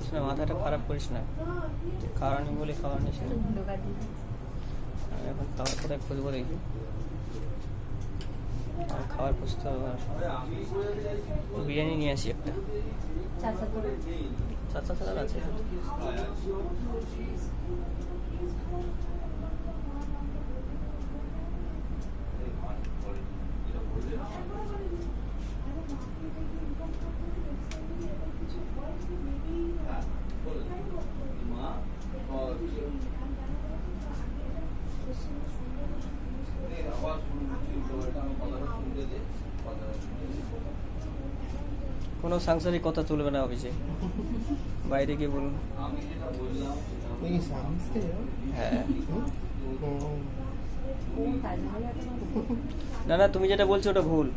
শোনা, মাথাটা খারাপ করিস না। খাওয়ার নি বলে খাওয়ার নিস না। আমি এখন খাওয়ার কোথায় খুঁজবো দেখি। আমার খাবার খুঁজতে হবে। বিরিয়ানি নিয়ে আসি একটা। চাচা চাচা আছে। কোনো সাংসারিক কথা চলবে না অফিসে, বাইরে গিয়ে বলুন। হ্যাঁ না না, তুমি যেটা বলছো ওটা ভুল।